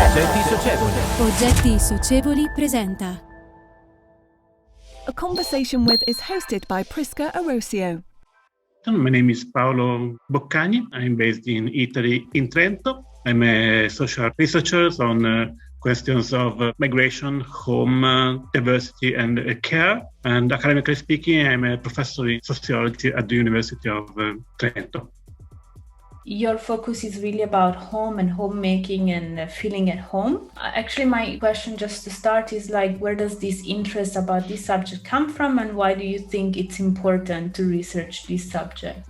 Oggetti Socievoli. Oggetti Socievoli presenta. A Conversation With is hosted by Prisca Arosio. My name is Paolo Boccagni. I'm based in Italy, in Trento. I'm a social researcher on questions of migration, home, diversity, and care. And academically speaking, I'm a professor in sociology at the University of Trento. Your focus is really about home and homemaking and feeling at home. Actually, my question just to start is where does this interest about this subject come from, and why do you think it's important to research this subject?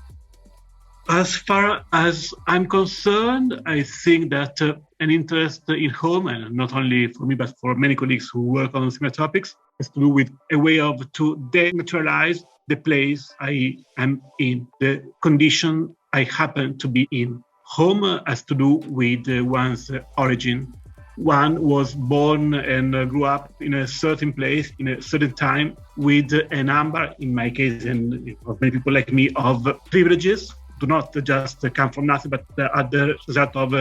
As far as I'm concerned, I think that an interest in home, and not only for me, but for many colleagues who work on similar topics, has to do with a way to dematerialize the place I am in, the condition I happen to be in. Home has to do with one's origin. One was born and grew up in a certain place, in a certain time, with a number, in my case, and of many people like me, of privileges. Do not just come from nothing, but are the result of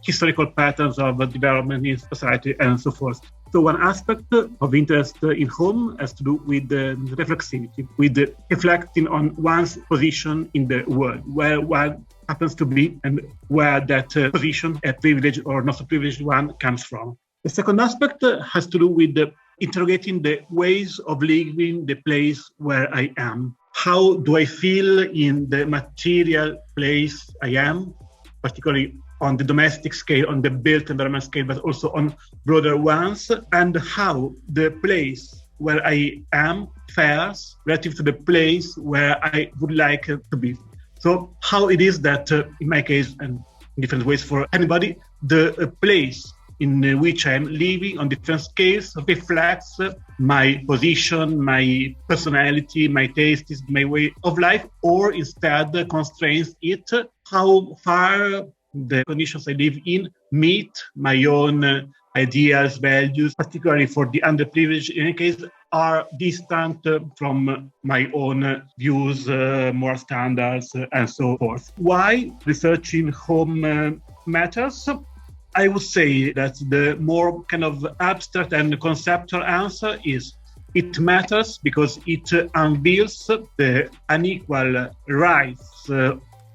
historical patterns of development in society and so forth. So one aspect of interest in home has to do with reflexivity, with reflecting on one's position in the world, where one happens to be and where that position, a privileged or not a privileged one, comes from. The second aspect has to do with interrogating the ways of living the place where I am. How do I feel in the material place I am, particularly on the domestic scale, on the built environment scale, but also on broader ones, and how the place where I am fares relative to the place where I would like to be. So how it is that, in my case, and in different ways for anybody, the place in which I am living on different scales reflects my position, my personality, my tastes, my way of life, or instead constrains it, how far the conditions I live in meet my own ideas, values, particularly for the underprivileged in any case, are distant from my own views, moral standards, and so forth. Why researching home matters? I would say that the more kind of abstract and conceptual answer is it matters because it unveils the unequal rights,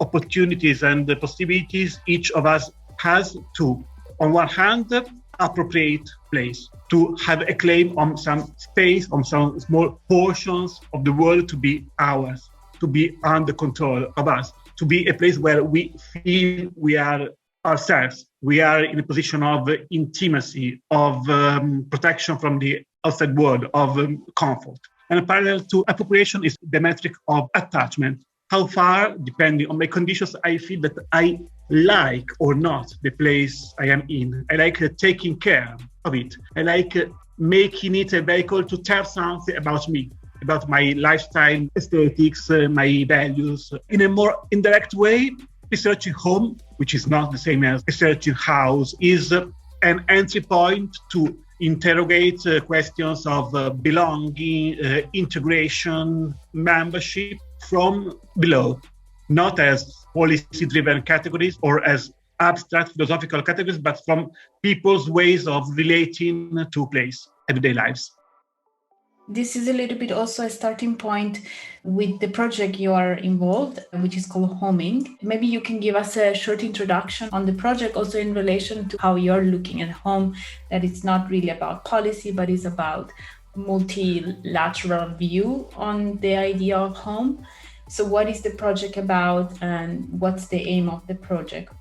opportunities, and the possibilities each of us has to, on one hand, appropriate place, to have a claim on some space, on some small portions of the world to be ours, to be under control of us, to be a place where we feel we are ourselves. We are in a position of intimacy, of protection from the outside world, of comfort. And parallel to appropriation is the metric of attachment. How far, depending on my conditions, I feel that I like or not the place I am in. I like taking care of it. I like making it a vehicle to tell something about me, about my lifestyle, aesthetics, my values. In a more indirect way, researching home, which is not the same as researching house, is an entry point to interrogate questions of belonging, integration, membership from below, not as policy-driven categories or as abstract philosophical categories, but from people's ways of relating to place, everyday lives. This is a little bit also a starting point with the project you are involved, which is called Homing. Maybe you can give us a short introduction on the project, also in relation to how you're looking at home, that it's not really about policy, but it's about multilateral view on the idea of home. So what is the project about and what's the aim of the project?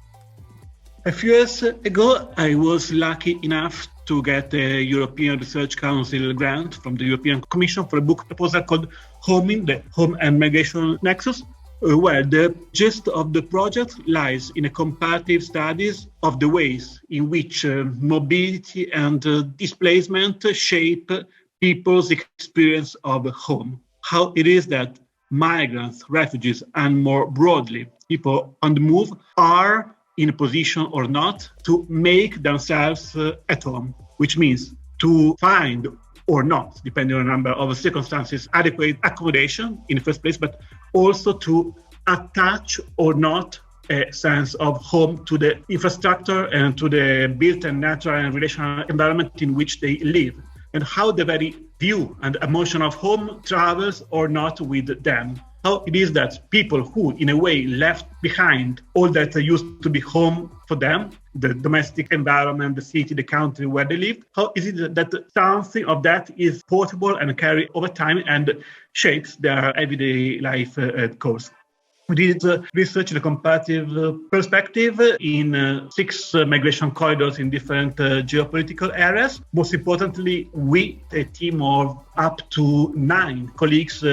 A few years ago, I was lucky enough to get a European Research Council grant from the European Commission for a book proposal called Homing, the Home and Migration Nexus, where the gist of the project lies in a comparative studies of the ways in which mobility and displacement shape people's experience of home. How it is that migrants, refugees, and more broadly, people on the move are in a position or not to make themselves at home, which means to find or not, depending on a number of circumstances, adequate accommodation in the first place, but also to attach or not a sense of home to the infrastructure and to the built and natural and relational environment in which they live, and how the very view and emotion of home travels or not with them. How it is that people who, in a way, left behind all that used to be home for them, the domestic environment, the city, the country where they live, how is it that something of that is portable and carried over time and shapes their everyday life course? We did research in a comparative perspective in 6 migration corridors in different geopolitical areas. Most importantly, we, a team of up to 9 colleagues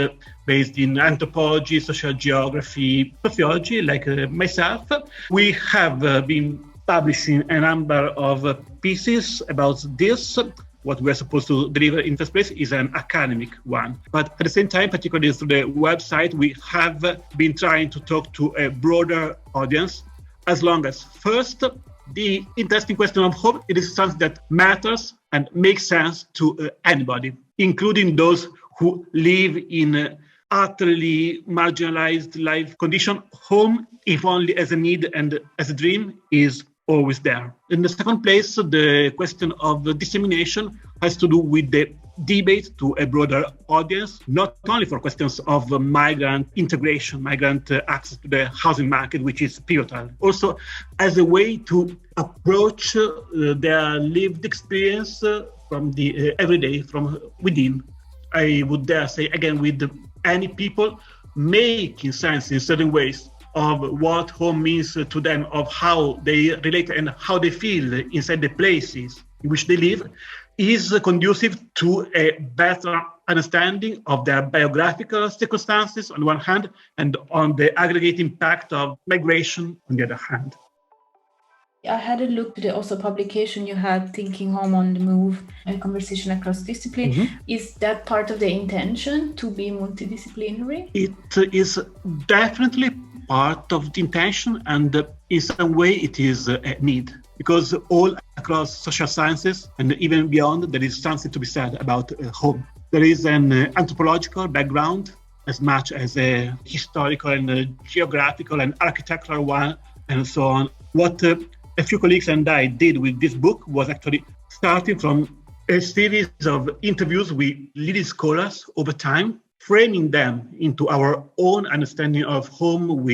based in anthropology, social geography, sociology, like myself, we have been publishing a number of pieces about this. What we're supposed to deliver in first place is an academic one. But at the same time, particularly through the website, we have been trying to talk to a broader audience, as long as first, the interesting question of home, it is something that matters and makes sense to anybody, including those who live in utterly marginalized life condition. Home, if only as a need and as a dream, is always there. In the second place, the question of dissemination has to do with the debate to a broader audience, not only for questions of migrant integration, migrant access to the housing market, which is pivotal, also as a way to approach their lived experience from the everyday, from within. I would dare say, again, with any people making sense in certain ways of what home means to them, of how they relate and how they feel inside the places in which they live, is conducive to a better understanding of their biographical circumstances on one hand, and on the aggregate impact of migration on the other hand. I had a look at the also publication you had, Thinking Home on the Move, a conversation across discipline. Mm-hmm. Is that part of the intention to be multidisciplinary? It is definitely part of the intention, and in some way it is a need, because all across social sciences and even beyond, there is something to be said about home. There is an anthropological background as much as a historical and geographical and architectural one, and so on. What a few colleagues and I did with this book was actually starting from a series of interviews with leading scholars over time, framing them into our own understanding of home.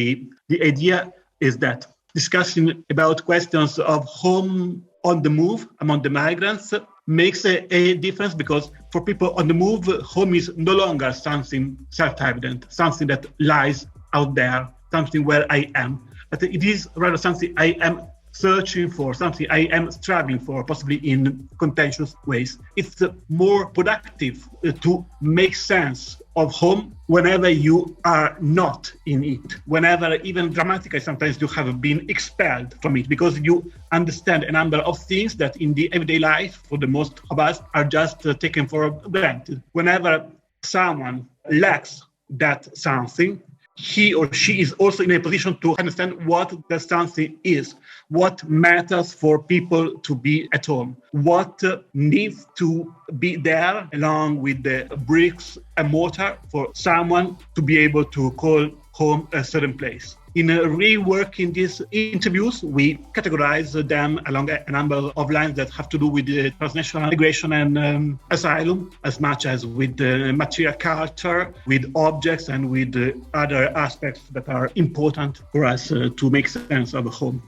The idea is that discussing about questions of home on the move among the migrants makes a difference, because for people on the move, home is no longer something self-evident, something that lies out there, something where I am. But it is rather something I am searching for, something I am striving for, possibly in contentious ways. It's more productive to make sense of home whenever you are not in it, whenever, even dramatically, sometimes you have been expelled from it, because you understand a number of things that in the everyday life, for the most of us, are just taken for granted. Whenever someone lacks that something, he or she is also in a position to understand what that something is, what matters for people to be at home, what needs to be there along with the bricks and mortar for someone to be able to call home a certain place. In reworking these interviews, we categorize them along a number of lines that have to do with the transnational migration and asylum, as much as with material culture, with objects, and with other aspects that are important for us to make sense of a home.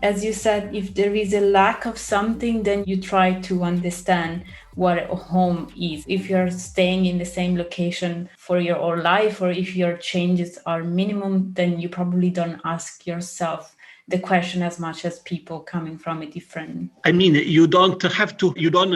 As you said, if there is a lack of something, then you try to understand what a home is. If you're staying in the same location for your whole life, or if your changes are minimum, then you probably don't ask yourself the question as much as people coming from a different... I mean, you don't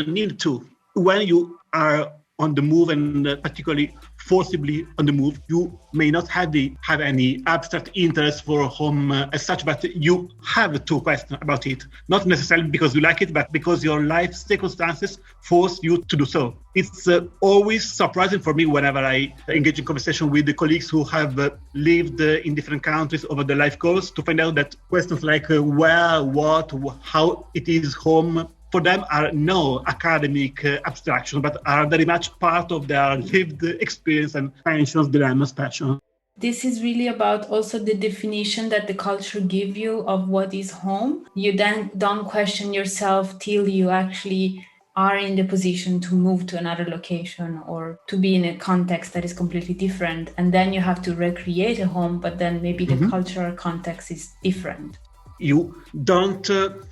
need to. When you are on the move, and particularly forcibly on the move, you may not have any abstract interest for home as such, but you have to question about it, not necessarily because you like it, but because your life circumstances force you to do so. It's always surprising for me whenever I engage in conversation with the colleagues who have lived in different countries over their life course, to find out that questions like where, what, how it is home, for them are no academic abstraction, but are very much part of their lived experience and tensions, dilemmas, passion. This is really about also the definition that the culture give you of what is home. You then don't question yourself till you actually are in the position to move to another location or to be in a context that is completely different. And then you have to recreate a home, but then maybe the cultural context is different. You don't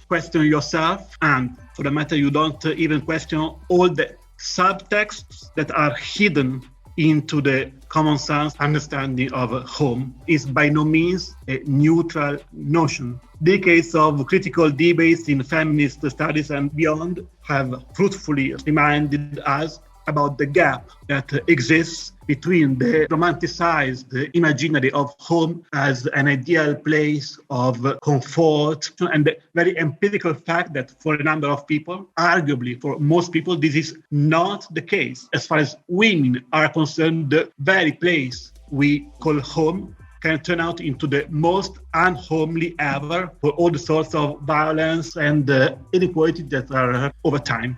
question yourself, and for the matter, you don't even question all the subtexts that are hidden into the common sense understanding of home. Is by no means a neutral notion. Decades of critical debates in feminist studies and beyond have fruitfully reminded us about the gap that exists between the romanticized imaginary of home as an ideal place of comfort and the very empirical fact that for a number of people, arguably for most people, this is not the case. As far as women are concerned, the very place we call home can turn out into the most unhomely ever for all the sorts of violence and inequality that are over time.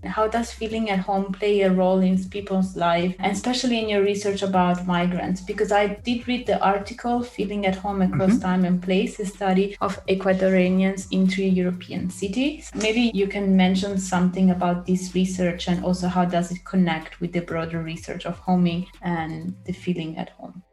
How does feeling at home play a role in people's life, and especially in your research about migrants? Because I did read the article, Feeling at Home Across Time and Place, a study of Ecuadorians in 3 European cities. Maybe you can mention something about this research and also how does it connect with the broader research of homing and the feeling at home?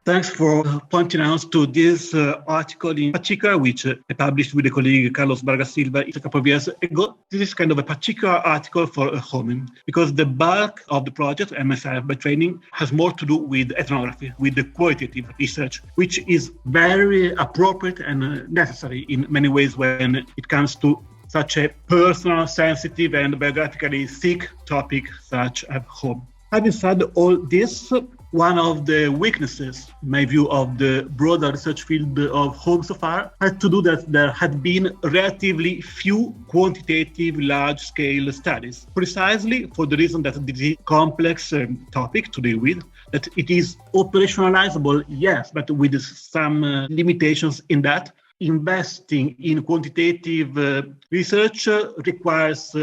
Thanks for pointing out to this article in particular, which I published with a colleague, Carlos Vargas Silva, a couple of years ago. This is kind of a particular article for homing, because the bulk of the project, and myself by training, has more to do with ethnography, with the qualitative research, which is very appropriate and necessary in many ways when it comes to such a personal, sensitive, and biographically thick topic such as home. Having said all this, one of the weaknesses, in my view, of the broader research field of home so far had to do that there had been relatively few quantitative large-scale studies, precisely for the reason that this is a complex topic to deal with, that it is operationalizable, yes, but with some limitations in that. Investing in quantitative research requires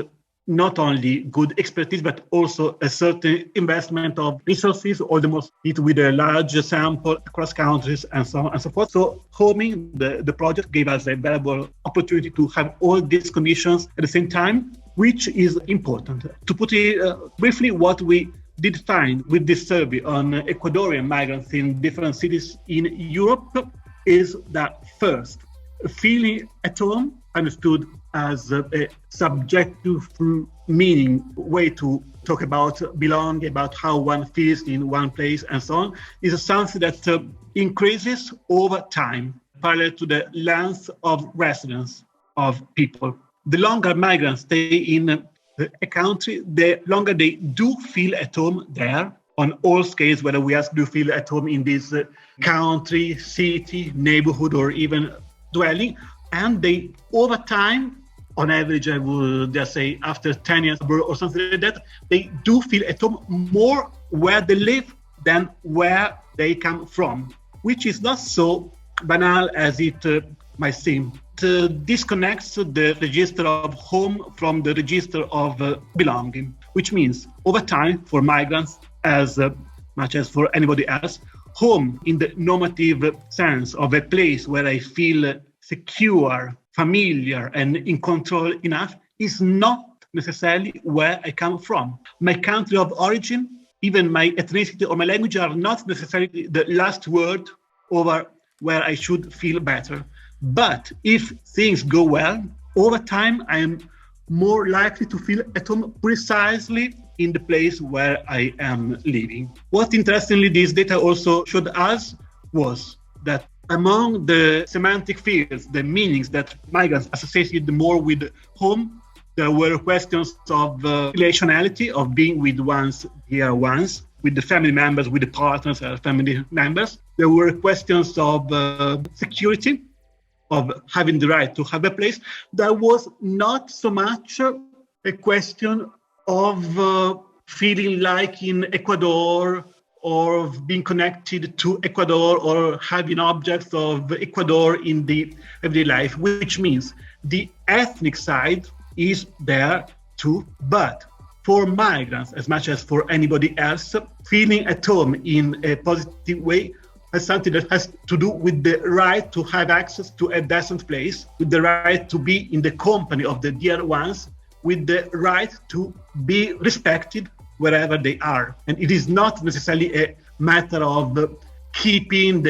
not only good expertise, but also a certain investment of resources, all the more with a large sample across countries and so on and so forth. So homing, the project gave us a valuable opportunity to have all these conditions at the same time, which is important. To put it briefly, what we did find with this survey on Ecuadorian migrants in different cities in Europe is that first, feeling at home, understood as a subjective meaning way to talk about belonging, about how one feels in one place and so on, is something that increases over time, parallel to the length of residence of people. The longer migrants stay in a country, the longer they do feel at home there, on all scales, whether we ask, do you feel at home in this country, city, neighborhood, or even dwelling, and they, over time, on average, I would just say after 10 years or something like that, they do feel at home more where they live than where they come from, which is not so banal as it might seem. It disconnects the register of home from the register of belonging, which means over time for migrants, as much as for anybody else, home in the normative sense of a place where I feel secure, familiar, and in control enough is not necessarily where I come from. My country of origin, even my ethnicity or my language are not necessarily the last word over where I should feel better. But if things go well, over time, I am more likely to feel at home precisely in the place where I am living. What interestingly this data also showed us was that among the semantic fields, the meanings that migrants associated more with home, there were questions of relationality, of being with one's dear ones, with the family members, with the partners or family members. There were questions of security, of having the right to have a place. There was not so much a question of feeling like in Ecuador, or of being connected to Ecuador, or having objects of Ecuador in the everyday life, which means the ethnic side is there too. But for migrants, as much as for anybody else, feeling at home in a positive way as something that has to do with the right to have access to a decent place, with the right to be in the company of the dear ones, with the right to be respected wherever they are. And it is not necessarily a matter of keeping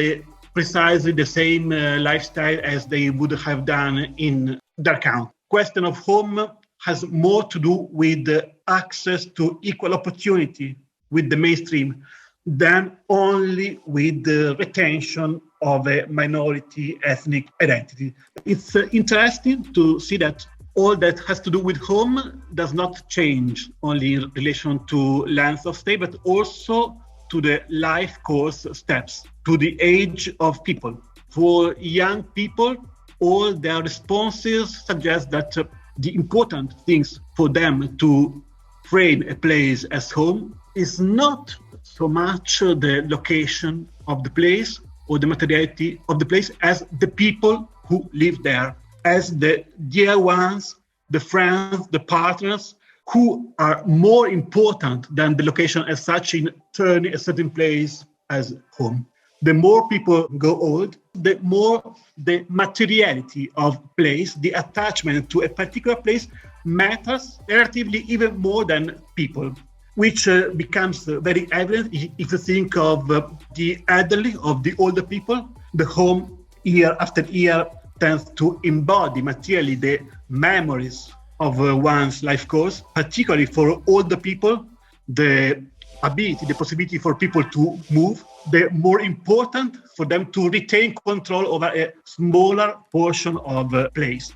precisely the same lifestyle as they would have done in their country. Question of home has more to do with access to equal opportunity with the mainstream than only with the retention of a minority ethnic identity. It's interesting to see that all that has to do with home does not change only in relation to length of stay, but also to the life course steps, to the age of people. For young people, all their responses suggest that the important things for them to frame a place as home is not so much the location of the place or the materiality of the place as the people who live there, as the dear ones, the friends, the partners, who are more important than the location as such in turning a certain place as home. The more people go old, the more the materiality of place, the attachment to a particular place matters relatively even more than people, which becomes very evident if you think of the elderly, of the older people. The home year after year tends to embody materially the memories of one's life course, particularly for older people, the ability, the possibility for people to move, the more important for them to retain control over a smaller portion of place.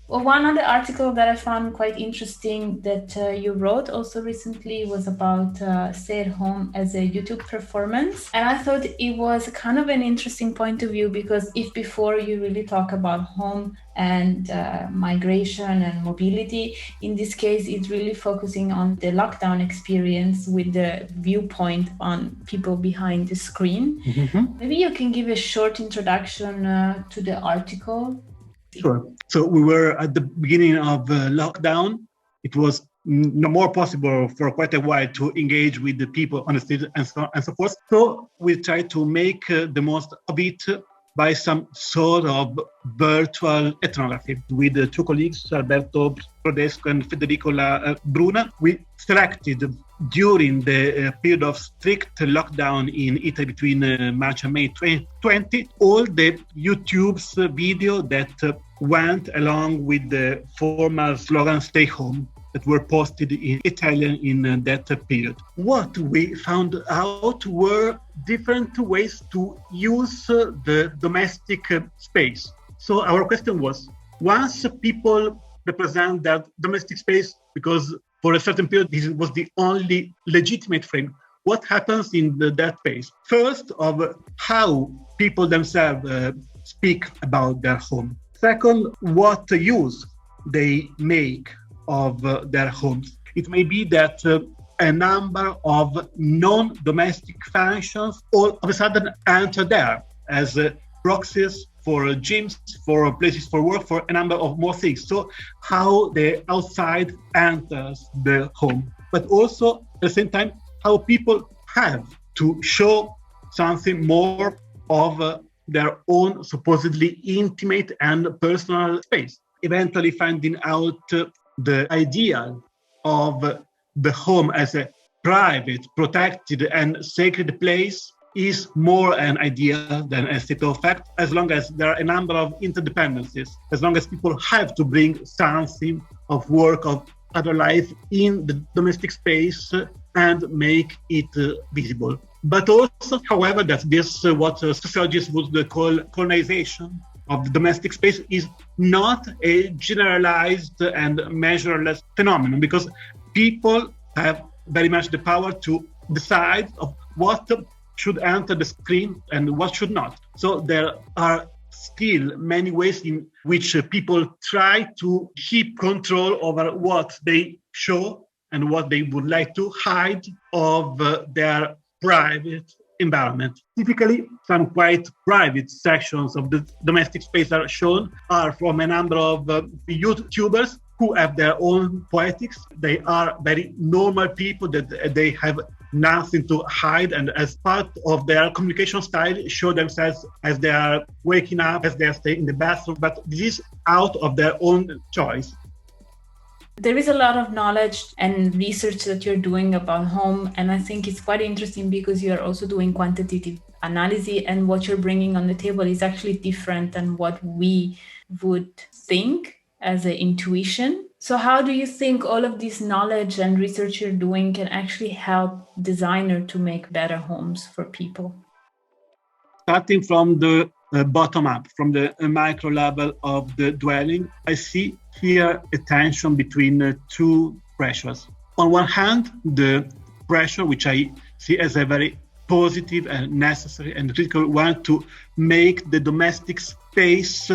Well, one other article that I found quite interesting that you wrote also recently was about Stay at Home as a YouTube performance. And I thought it was kind of an interesting point of view, because if before you really talk about home and migration and mobility, in this case, it's really focusing on the lockdown experience with the viewpoint on people behind the screen. Mm-hmm. Maybe you can give a short introduction to the article. Sure. So we were at the beginning of lockdown. It was no more possible for quite a while to engage with the people on the street and so forth. So we tried to make the most of it by some sort of virtual ethnography with two colleagues, Alberto Prodesco and Federico Bruna. We selected during the period of strict lockdown in Italy between March and May 2020, all the YouTube's video that went along with the former slogan "Stay Home" that were posted in Italian in that period. What we found out were different ways to use the domestic space. So our question was, once people represent that domestic space because for a certain period this was the only legitimate frame, what happens in that space? First, of how people themselves speak about their home. Second, what use they make of their homes. It may be that a number of non-domestic functions all of a sudden enter there as proxies for gyms, for places for work, for a number of more things. So how the outside enters the home, but also at the same time, how people have to show something more of their own supposedly intimate and personal space, eventually finding out the ideal of the home as a private, protected, and sacred place is more an idea than a state of fact, as long as there are a number of interdependencies, as long as people have to bring something of work, of other life in the domestic space and make it visible. But also, however, that this, what sociologists would call colonization of the domestic space, is not a generalized and measureless phenomenon, because people have very much the power to decide of what should enter the screen and what should not. So there are still many ways in which people try to keep control over what they show and what they would like to hide of their private environment. Typically, some quite private sections of the domestic space are shown are from a number of YouTubers who have their own poetics. They are very normal people, that they have nothing to hide, and as part of their communication style, show themselves as they are waking up, as they are staying in the bathroom, but this is out of their own choice. There is a lot of knowledge and research that you're doing about home, and I think it's quite interesting because you're also doing quantitative analysis, and what you're bringing on the table is actually different than what we would think as an intuition. So how do you think all of this knowledge and research you're doing can actually help designer to make better homes for people? Starting from the bottom up, from the micro level of the dwelling, I see here a tension between two pressures. On one hand, the pressure, which I see as a very positive and necessary and critical one, to make the domestic space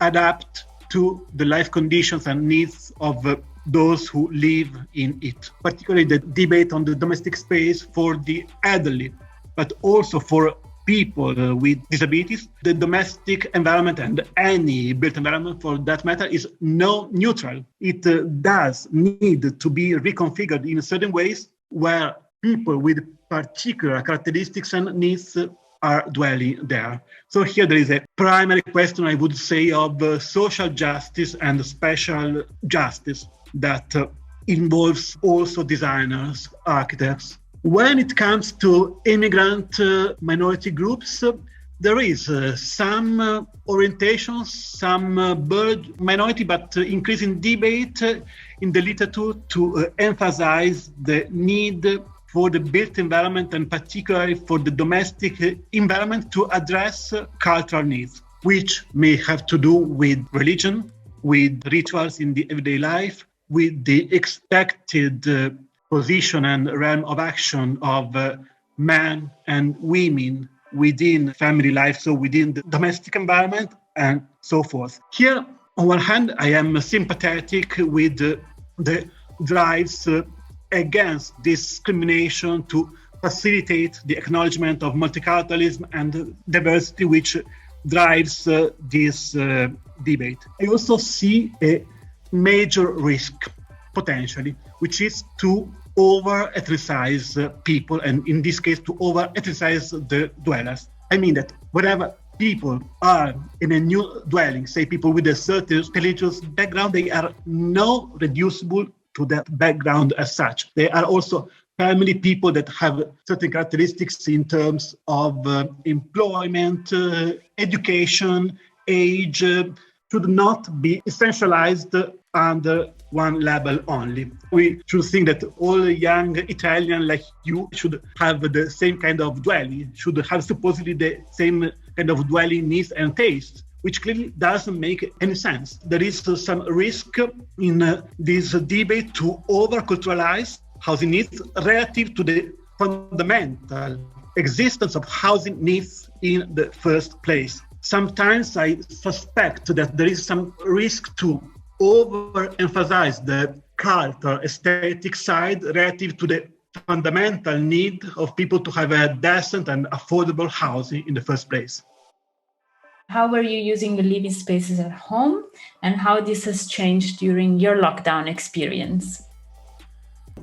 adapt to the life conditions and needs of those who live in it. Particularly the debate on the domestic space for the elderly, but also for people with disabilities. The domestic environment, and any built environment for that matter, is no neutral. It does need to be reconfigured in certain ways where people with particular characteristics and needs are dwelling there. So here there is a primary question, I would say, of social justice and special justice that involves also designers, architects. When it comes to immigrant minority groups, there is some orientation, some minority, but increasing debate in the literature to emphasize the need for the built environment, and particularly for the domestic environment, to address cultural needs, which may have to do with religion, with rituals in the everyday life, with the expected position and realm of action of men and women within family life, so within the domestic environment, and so forth. Here, on one hand, I am sympathetic with the drives against discrimination to facilitate the acknowledgement of multiculturalism and diversity, which drives this debate. I also see a major risk, potentially, which is to over-ethnicize people, and in this case, to over-ethnicize the dwellers. I mean that wherever people are in a new dwelling, say people with a certain religious background, they are not reducible to that background as such. They are also family people that have certain characteristics in terms of employment, education, age, should not be essentialized under one level only. We should think that all young Italians like you should have the same kind of dwelling, should have supposedly the same kind of dwelling needs and tastes, which clearly doesn't make any sense. There is some risk in this debate to over-culturalize housing needs relative to the fundamental existence of housing needs in the first place. Sometimes I suspect that there is some risk to over-emphasize the cultural aesthetic side relative to the fundamental need of people to have a decent and affordable housing in the first place. How were you using the living spaces at home, and how this has changed during your lockdown experience?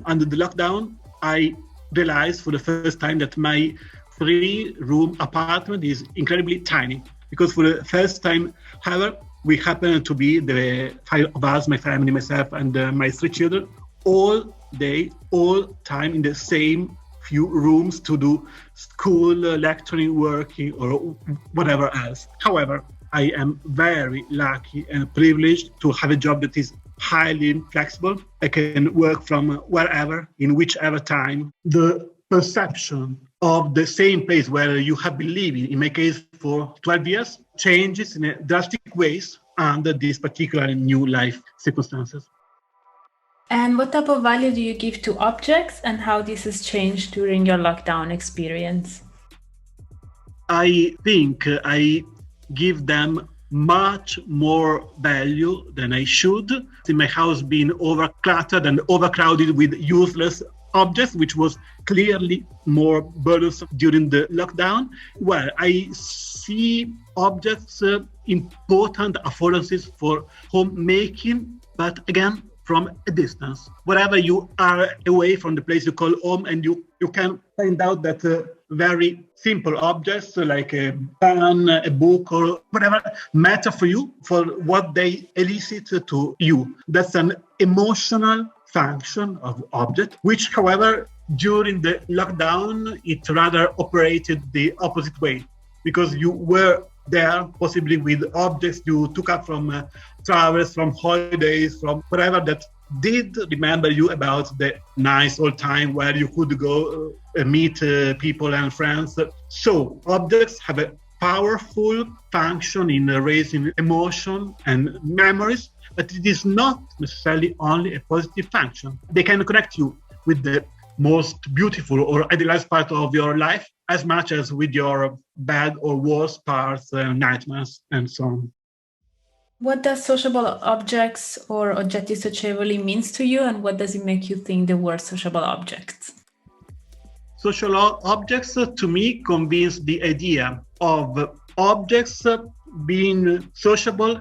Under the lockdown, I realized for the first time that my 3-room apartment is incredibly tiny, because for the first time, however, we happen to be the 5 of us, my family, myself, and my 3 children, all day, all time in the same few rooms to do school, lecturing, working, or whatever else. However, I am very lucky and privileged to have a job that is highly flexible. I can work from wherever, in whichever time. The perception of the same place where you have been living, in my case for 12 years, changes in a drastic ways under these particular new life circumstances. And what type of value do you give to objects, and how this has changed during your lockdown experience? I think I give them much more value than I should. In my house being overcluttered and overcrowded with useless objects, which was clearly more burdensome during the lockdown, where I see objects important affordances for homemaking, but again, from a distance. Wherever you are away from the place you call home, and you can find out that very simple objects like a pen, a book, or whatever matter for you for what they elicit to you. That's an emotional function of object, which, however, during the lockdown, it rather operated the opposite way, because you were there possibly with objects you took up from travels, from holidays, from whatever that did remember you about the nice old time where you could go meet people and friends. So objects have a powerful function in raising emotion and memories, but it is not necessarily only a positive function. They can connect you with the most beautiful or idealized part of your life as much as with your bad or worse parts, nightmares, and so on. What does sociable objects or oggetti socievoli means to you, and what does it make you think the word sociable objects? Social objects, to me, conveys the idea of objects being sociable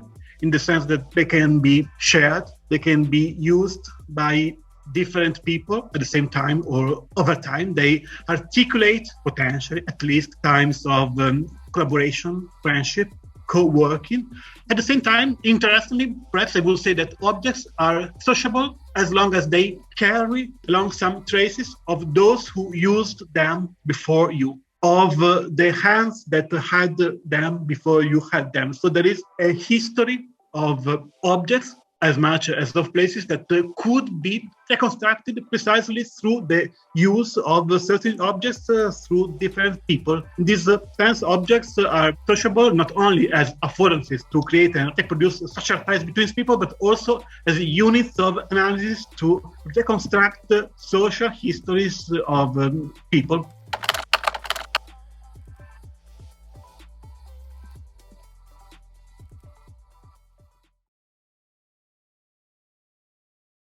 in the sense that they can be shared, they can be used by different people at the same time or over time. They articulate potentially at least times of collaboration, friendship, co-working. At the same time, interestingly, perhaps I will say that objects are sociable as long as they carry along some traces of those who used them before you, of the hands that had them before you had them. So there is a history of objects as much as of places that could be reconstructed precisely through the use of certain objects through different people. In this sense, objects are sociable not only as affordances to create and reproduce social ties between people, but also as units of analysis to reconstruct social histories of people.